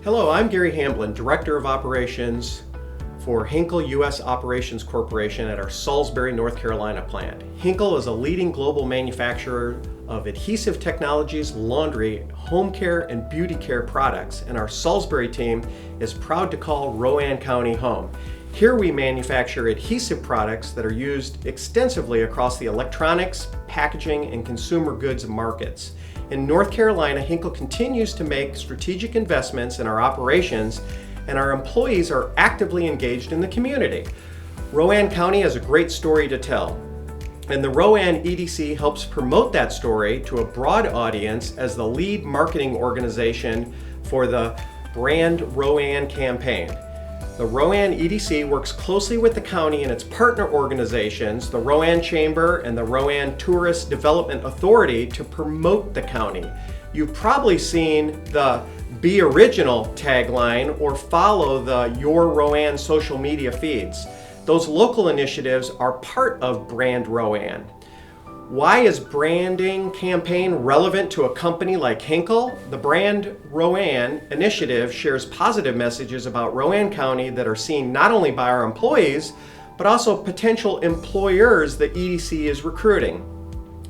Hello, I'm Gary Hamblin, Director of Operations for Henkel U.S. Operations Corporation at our Salisbury, North Carolina plant. Henkel is a leading global manufacturer of adhesive technologies, laundry, home care, and beauty care products, and our Salisbury team is proud to call Rowan County home. Here we manufacture adhesive products that are used extensively across the electronics, packaging, and consumer goods markets. In North Carolina, Henkel continues to make strategic investments in our operations, and our employees are actively engaged in the community. Rowan County has a great story to tell, and the Rowan EDC helps promote that story to a broad audience as the lead marketing organization for the Brand Rowan campaign. The Rowan EDC works closely with the county and its partner organizations, the Rowan Chamber and the Rowan Tourist Development Authority, to promote the county. You've probably seen the Be Original tagline or follow the Your Rowan social media feeds. Those local initiatives are part of Brand Rowan. Why is branding campaign relevant to a company like Henkel? The Brand Rowan initiative shares positive messages about Rowan County that are seen not only by our employees, but also potential employers the EDC is recruiting.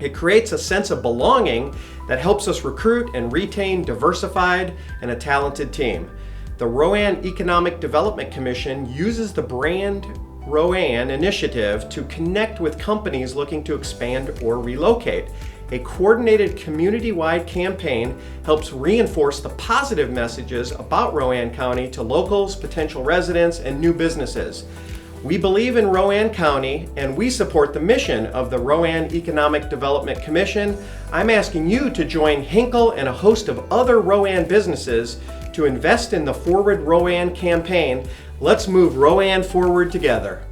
It creates a sense of belonging that helps us recruit and retain diversified and a talented team. The Rowan Economic Development Commission uses the Brand Rowan initiative to connect with companies looking to expand or relocate. A coordinated community-wide campaign helps reinforce the positive messages about Rowan County to locals, potential residents, and new businesses. We believe in Rowan County and we support the mission of the Rowan Economic Development Commission. I'm asking you to join Henkel and a host of other Rowan businesses to invest in the Forward Rowan campaign. Let's move Rowan forward together.